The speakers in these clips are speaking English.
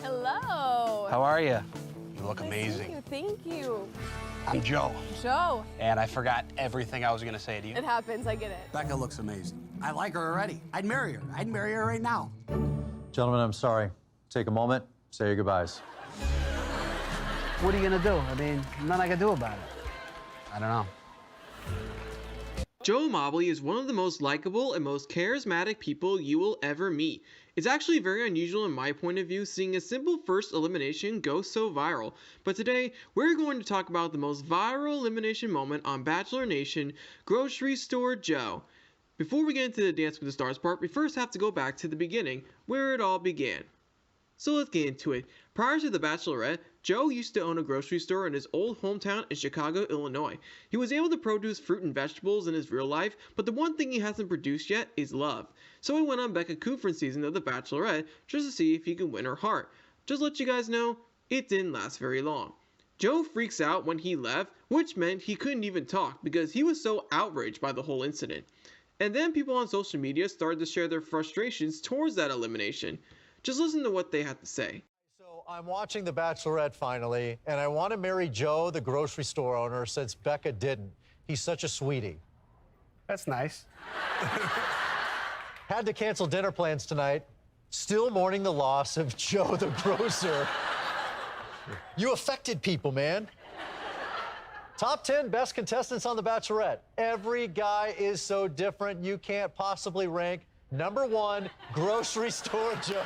Hello. How are you? You look amazing. Thank you. I'm Joe. Joe. And I forgot everything I was going to say to you. It happens, I get it. Becca looks amazing. I like her already. I'd marry her. I'd marry her right now. Gentlemen, I'm sorry. Take a moment, say your goodbyes. What are you going to do? I mean, nothing I can do about it. I don't know. Joe Amabile is one of the most likable and most charismatic people you will ever meet. It's actually very unusual in my point of view seeing a simple first elimination go so viral. But today, we're going to talk about the most viral elimination moment on Bachelor Nation, Grocery Store Joe. Before we get into the Dance with the Stars part, we first have to go back to the beginning, where it all began. So let's get into it. Prior to the Bachelorette, Joe used to own a grocery store in his old hometown in Chicago, Illinois. He was able to produce fruit and vegetables in his real life, but the one thing he hasn't produced yet is love. So he went on Becca Kufrin's season of the Bachelorette just to see if he could win her heart. Just to let you guys know, it didn't last very long. Joe freaks out when he left, which meant he couldn't even talk because he was so outraged by the whole incident. And then people on social media started to share their frustrations towards that elimination. Just listen to what they had to say. So I'm watching The Bachelorette finally, and I want to marry Joe, the grocery store owner, since Becca didn't. He's such a sweetie. That's nice. Had to cancel dinner plans tonight. Still mourning the loss of Joe, the grocer. You affected people, man. Top 10 best contestants on The Bachelorette. Every guy is so different, you can't possibly rank. Number 1, Grocery Store Joe.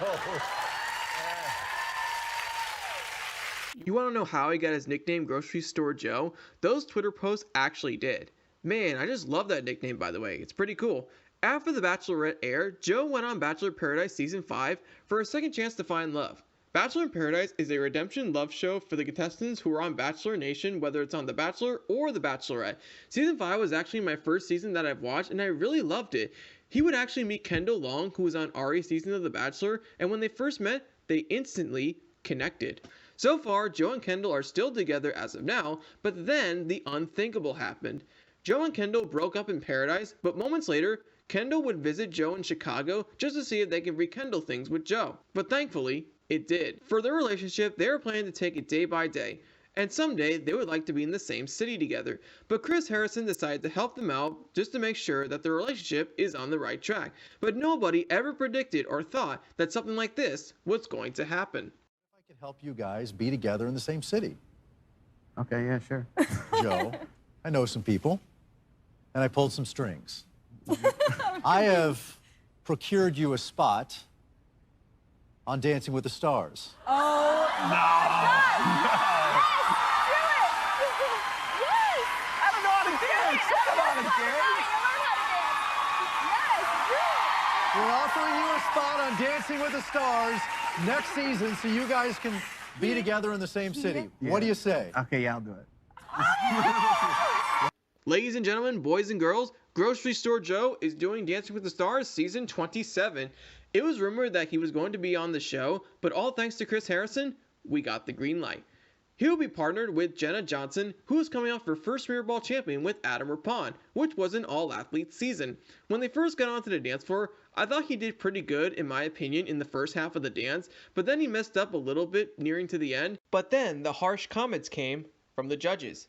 You want to know how he got his nickname Grocery Store Joe? Those Twitter posts actually did. Man, I just love that nickname, by the way. It's pretty cool. After The Bachelorette aired, Joe went on Bachelor Paradise Season 5 for a second chance to find love. Bachelor in Paradise is a redemption love show for the contestants who are on Bachelor Nation, whether it's on The Bachelor or The Bachelorette. Season 5 was actually my first season that I've watched, and I really loved it. He would actually meet Kendall Long, who was on Ari's season of The Bachelor, and when they first met, they instantly connected. So far, Joe and Kendall are still together as of now, but then the unthinkable happened. Joe and Kendall broke up in Paradise, but moments later, Kendall would visit Joe in Chicago just to see if they can rekindle things with Joe. But thankfully, it did. For their relationship, they were planning to take it day by day, and someday they would like to be in the same city together. But Chris Harrison decided to help them out just to make sure that their relationship is on the right track. But nobody ever predicted or thought that something like this was going to happen. I could help you guys be together in the same city. Okay, yeah, sure. Joe, I know some people, and I pulled some strings. I have procured you a spot on Dancing with the Stars. Oh, no. My God. I don't know how to dance. I don't know how to dance. We're offering you a spot on Dancing with the Stars next season so you guys can be together in the same city. Yeah. What do you say? Okay, yeah, I'll do it. Ladies and gentlemen, boys and girls, Grocery Store Joe is doing Dancing with the Stars Season 27. It was rumored that he was going to be on the show, but all thanks to Chris Harrison, we got the green light. He will be partnered with Jenna Johnson, who is coming off her first Mirror Ball champion with Adam Rapon, which was an all-athlete season. When they first got onto the dance floor, I thought he did pretty good, in my opinion, in the first half of the dance, but then he messed up a little bit nearing to the end. But then the harsh comments came from the judges.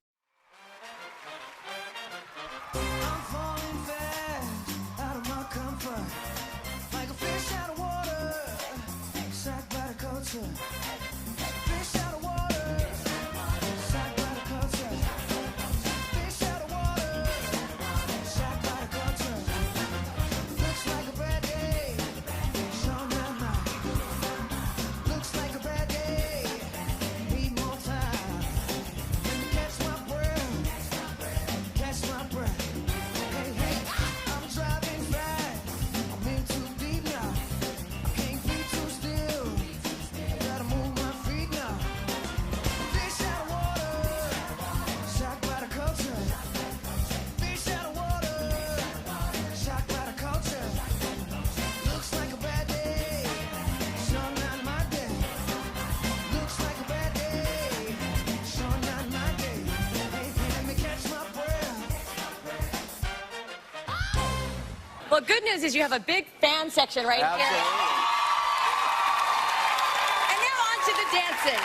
Well, good news is you have a big fan section right here. And now dancing.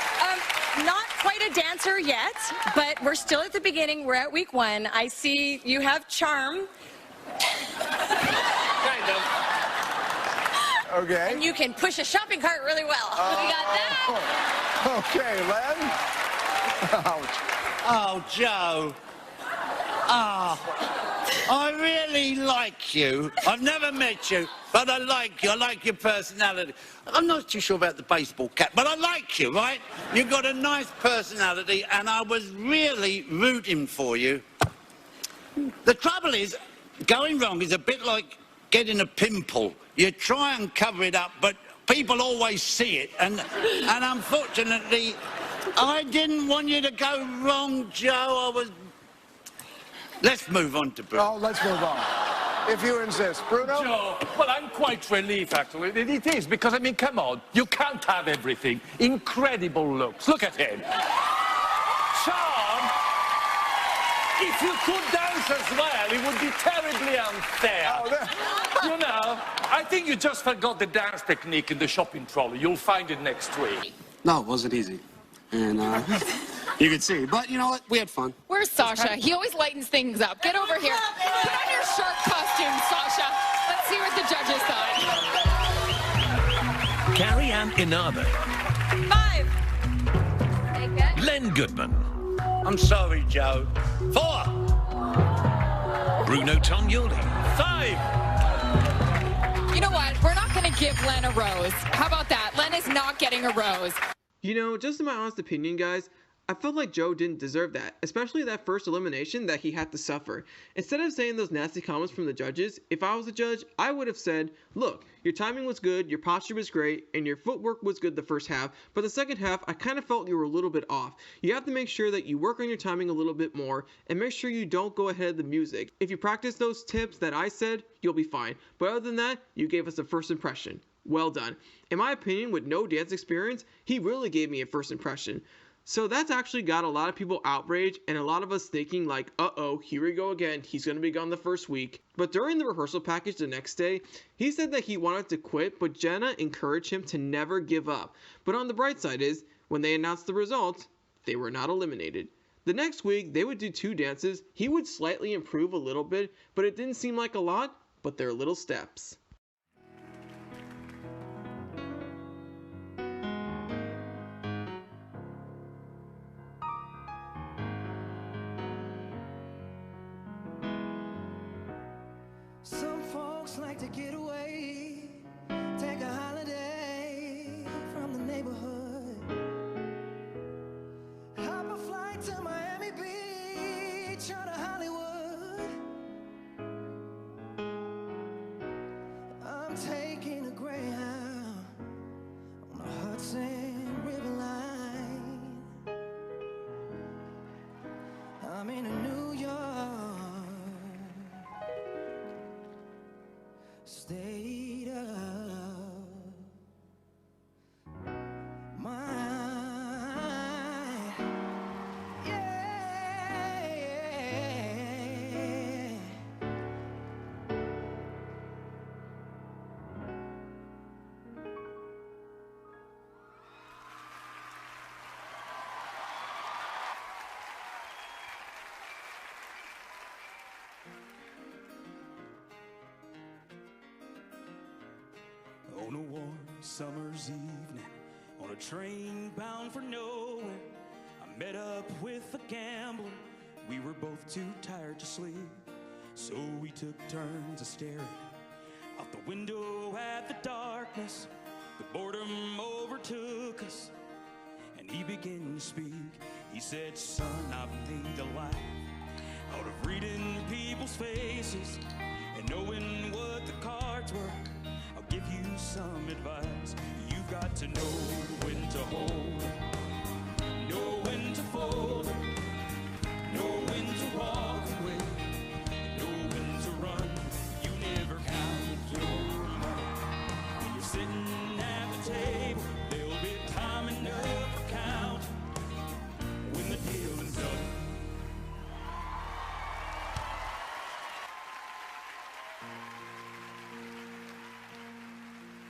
Not quite a dancer yet, but we're still at the beginning. We're at week 1. I see you have charm. Kind of. Okay. And you can push a shopping cart really well. We got that. Okay, Len. Ouch. Oh, Joe. Ah, I really like you. I've never met you, but I like you. I like your personality. I'm not too sure about the baseball cap, but I like you, right? You've got a nice personality, and I was really rooting for you. The trouble is, going wrong is a bit like getting a pimple. You try and cover it up, but people always see it, and unfortunately, I didn't want you to go wrong, Joe. I was... Let's move on to Bruno. Oh, let's move on. If you insist. Bruno? Joe, well, I'm quite relieved, actually. It is, because, I mean, come on. You can't have everything. Incredible looks. Look at him. Charm. If you could dance as well, it would be terribly unfair. Oh, You know, I think you just forgot the dance technique in the shopping trolley. You'll find it next week. No, it wasn't easy. And you can see. But you know what? We had fun. Where's Sasha? He always lightens things up. Get over here. Put on your shark costume, Sasha. Let's see what the judges thought. Carrie Ann Inaba. 5. Take it. Len Goodman. I'm sorry, Joe. 4. Bruno Tognoli. 5. You know what? We're not going to give Len a rose. How about that? Len is not getting a rose. You know, just in my honest opinion, guys, I felt like Joe didn't deserve that, especially that first elimination that he had to suffer. Instead of saying those nasty comments from the judges, if I was a judge, I would have said, look, your timing was good, your posture was great, and your footwork was good the first half, but the second half, I kind of felt you were a little bit off. You have to make sure that you work on your timing a little bit more, and make sure you don't go ahead of the music. If you practice those tips that I said, you'll be fine. But other than that, you gave us a first impression. Well done. In my opinion, with no dance experience, he really gave me a first impression. So that's actually got a lot of people outraged and a lot of us thinking like, uh-oh, here we go again. He's going to be gone the first week. But during the rehearsal package the next day, he said that he wanted to quit, but Jenna encouraged him to never give up. But on the bright side is, when they announced the results, they were not eliminated. The next week, they would do 2 dances. He would slightly improve a little bit, but it didn't seem like a lot, but they're little steps. Some folks like to get away, take a holiday from the neighborhood, hop a flight to Miami Beach or to Hollywood. I'm taking a Greyhound on the Hudson River line. I'm in New York state of mind. Yeah. On a warm summer's evening, on a train bound for nowhere, I met up with a gambler. We were both too tired to sleep, so we took turns of staring out the window at the darkness. The boredom overtook us, and he began to speak. He said, son, I've made a life out of reading people's faces and knowing what the cards were. I'll give you some advice. You've got to know when to hold, know when to fold, know when to walk away, know when to run. You never count your money when you're sitting at the table. There'll be time enough for count when the deal is done.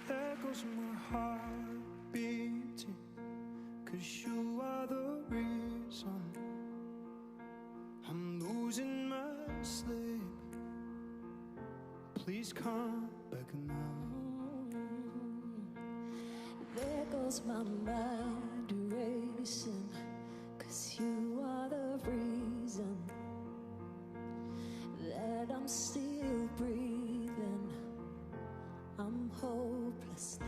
There goes my heart beating 'cause you are the reason I'm losing my sleep. Please come back now. There goes my mind racing, 'cause you are the reason that I'm still breathing. I'm hopeless now.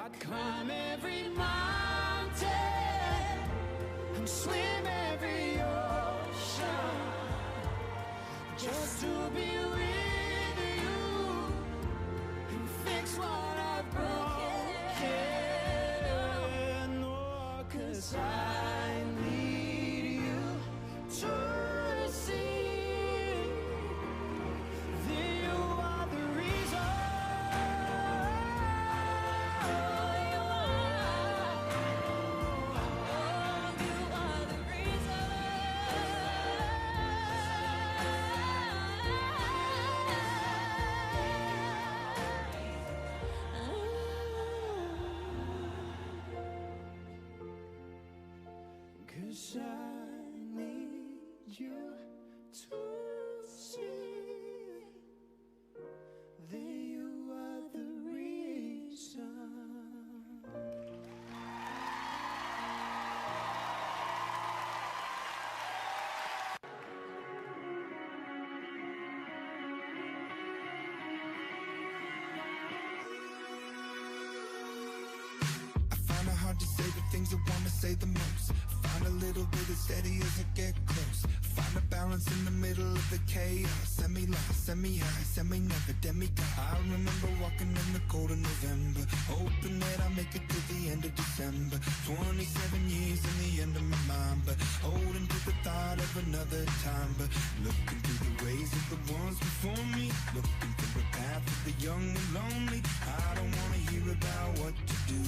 I'd climb every mountain and swim every ocean just to be with you and fix what I've broken. Oh, 'cause I need you to see that you are the reason. Cause I need you to see that you are the reason. I find it hard to say the things I want to say the most. Find a little bit of steady as I get close. Find a balance in the middle of the chaos. Semi-lost, semi-high, semi-never, demigod. I remember walking in the cold of November, hoping that I make it to the end of December. 27 years in the end of my mind, but holding to the thought of another time. But looking through the ways of the ones before me, looking through the path of the young and lonely. I don't want to hear about what to do.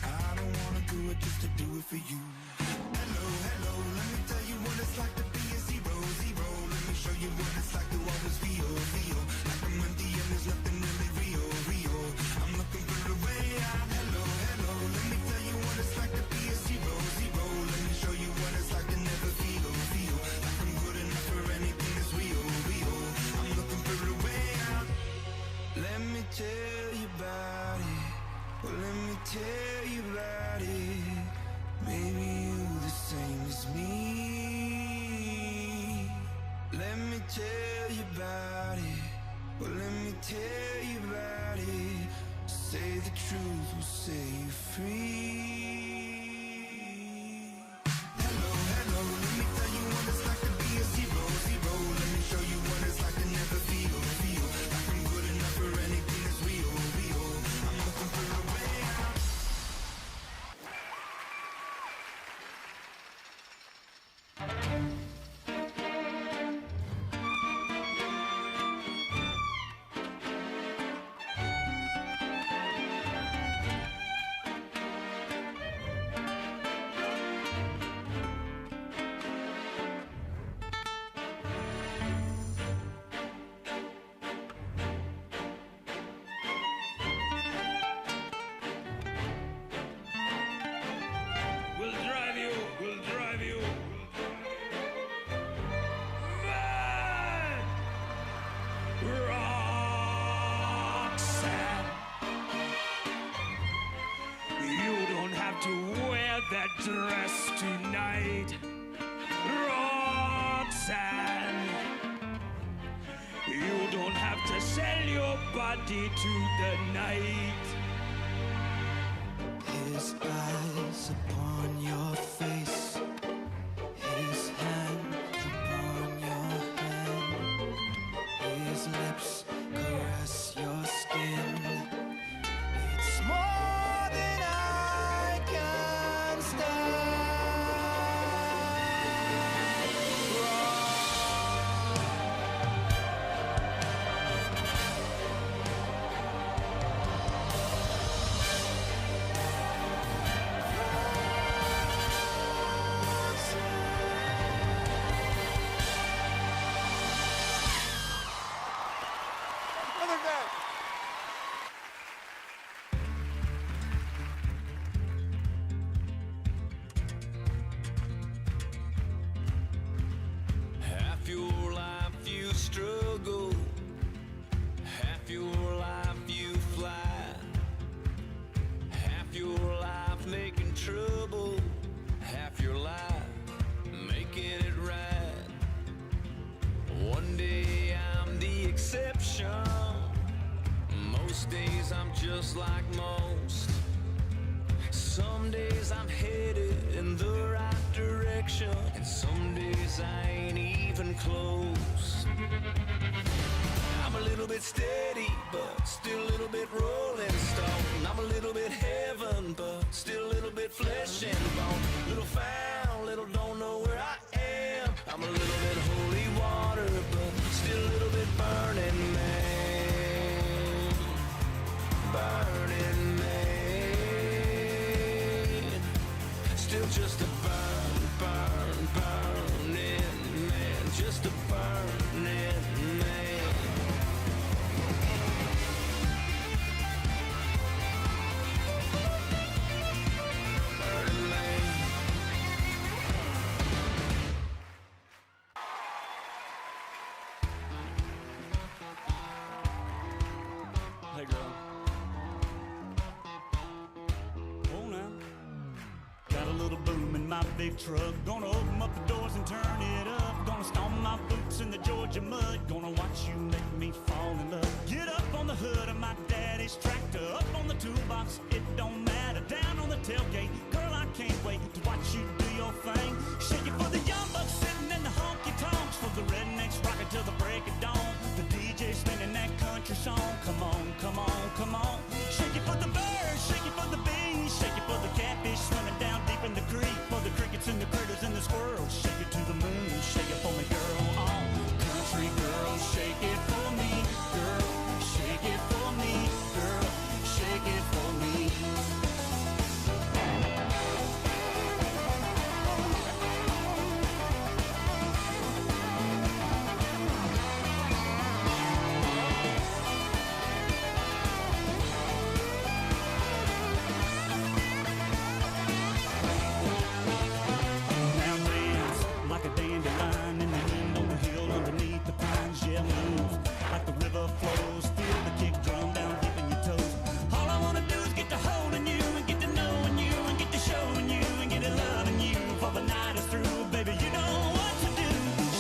I don't want to do it just to do it for you. Hello, hello, let me tell you what it's like to be a zero, zero. Let me show you what it's like to always feel, feel like I'm empty and there's nothing really real, real. I'm looking for a way out. Hello, hello, let me tell you what it's like to be a zero, zero. Let me show you what it's like to never feel, feel like I'm good enough for anything that's real, real. I'm looking for a way out. Let me tell you about it. Well, let me tell you about it. Maybe you the same as me. Let me tell you about it. Well, let me tell you about it. Say the truth will set you free. Hello, hello, let me tell you what it's like to be a zero, zero. Let me show you what it's like to never feel, feel like I'm good enough for anything that's real, real. I'm looking for a way out. We'll drive you, we'll drive you. Mad! Roxanne, you don't have to wear that dress tonight. Roxanne, you don't have to sell your body to the night. His eyes upon your face, his hand upon your hand, his lips caress your skin. It's more than I can stand. like most. Some days I'm headed in the right direction, and some days I ain't even close. I'm a little bit steady, but still a little bit rolling stone. I'm a little bit heaven, but still a little bit flesh and bone. Little found, little don't know where I am. I'm a little bit holy water, but still a little bit burning man. Burning man. Still just a burning man. Just a burning man. Hey girl. Oh now. Got a little boom in my big truck. Gonna open up the doors and turn it up. Gonna stomp my boots in the Georgia mud. Gonna watch you make me fall in love. Get up on the hood of my daddy's tractor. Up on the toolbox, it don't matter. Down on the tailgate, girl, I can't wait to watch you do your thing. Shake it for the young bucks sitting in the honky tonks. For the rednecks rocking till the break of dawn. The DJ spinning that country song. Come on, come on, come on. Shake it for the birds, shake it for the bees. Shake it for the catfish swimming down deep in the creek. For the crickets and the critters and the squirrels. Shake it to the moon, shake it for me, girl. Oh, country girl, shake it for me, girl. Shake it for me, girl. Shake it for me. Now dance like a dandelion in the wind on the hill underneath the pines. Yeah, move like the river flows. Feel the kick drum down deep in your toes. All I wanna do is get to holding you and get to knowing you and get to showing you and get to loving you. For the night is through, baby, you know what to do.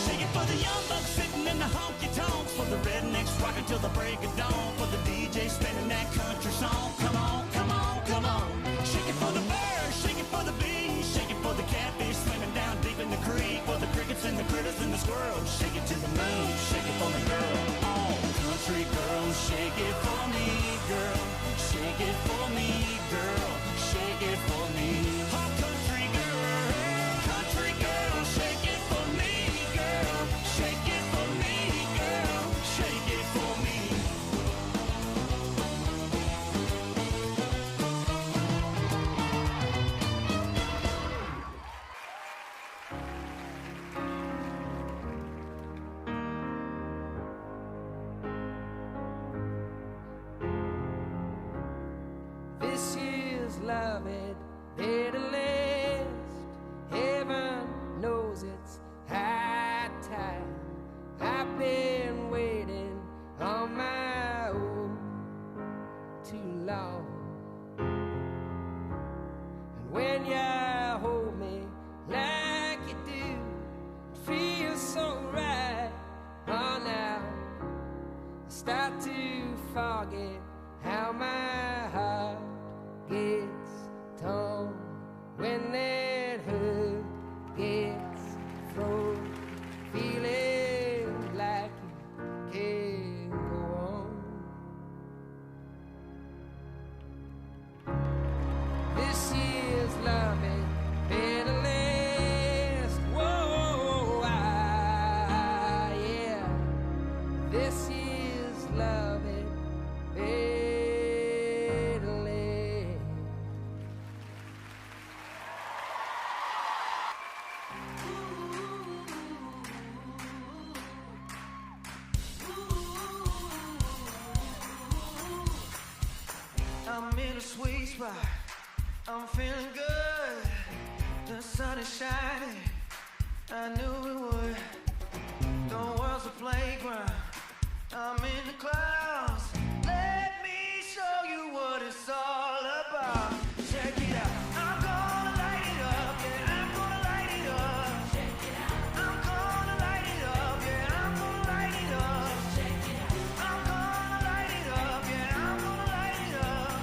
Shake it for the young bucks sitting in the honky tonks. For the rednecks rocking till the break of dawn. For the DJ spinning that country song. Come on, come on, come on. Shake it for the birds, shake it for the bees. Shake it for the catfish swimming down deep in the creek. For the crickets and the critters and the squirrels. Shake it to the moon, shake it for me, girl. Oh, country girl, shake it for me, girl. Shake it for me, girl. Shake it for me. Oh, country girl, shake it for me, girl. Shake it for me, girl. Shake it for me. This is love, it better last. Heaven knows it's high time. I've been waiting on my own too long. And when you hold me like you do, it feels so right. Oh, now I start to forget how my heart gets torn when that hurt gets thrown. Feeling like you can't go on. This is love, it better last. Whoa, yeah. This is love, it better last. I'm in a sweet spot. I'm feeling good. The sun is shining. I knew it would. The world's a playground. I'm in the clouds. Let me show you what it's all about. Check it out. I'm gonna light it up. Yeah, I'm gonna light it up. Check it out. I'm gonna light it up. Yeah, I'm gonna light it up. Check it out. I'm gonna light it up. Yeah, I'm gonna light it up.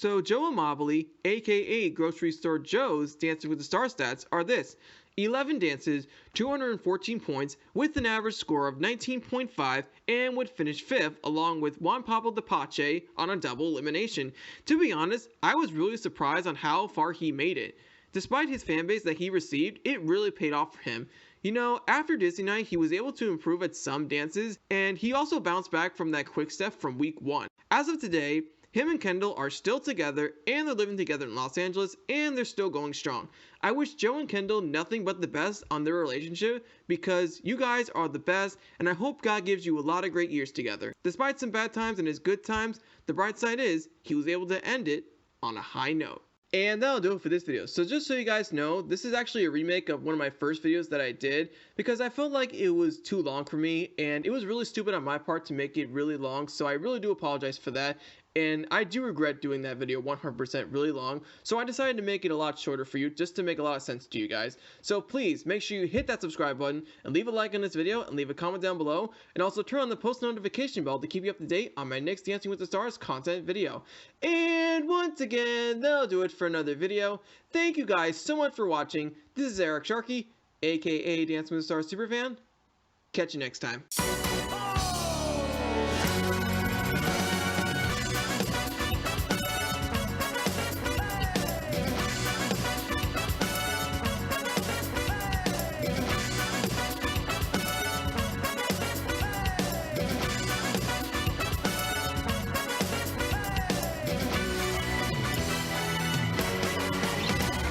So Joe Amabile, aka Grocery Store Joe's Dancing with the Stars stats are this: 11 dances, 214 points, with an average score of 19.5, and would finish 5th along with Juan Pablo de Pache on a double elimination. To be honest, I was really surprised on how far he made it. Despite his fanbase that he received, it really paid off for him. You know, after Disney Night, he was able to improve at some dances, and he also bounced back from that quick step from week 1. As of today, him and Kendall are still together, and they're living together in Los Angeles, and they're still going strong. I wish Joe and Kendall nothing but the best on their relationship, because you guys are the best, and I hope God gives you a lot of great years together. Despite some bad times and his good times, the bright side is he was able to end it on a high note. And that'll do it for this video. So just so you guys know, this is actually a remake of one of my first videos that I did because I felt like it was too long for me, and it was really stupid on my part to make it really long, so I really do apologize for that. And I do regret doing that video 100% really long, so I decided to make it a lot shorter for you just to make a lot of sense to you guys. So please make sure you hit that subscribe button and leave a like on this video and leave a comment down below, and also turn on the post notification bell to keep you up to date on my next Dancing with the Stars content video. And once again, that'll do it for another video. Thank you guys so much for watching. This is Eric Sharkey, aka Dancing with the Stars Superfan. Catch you next time.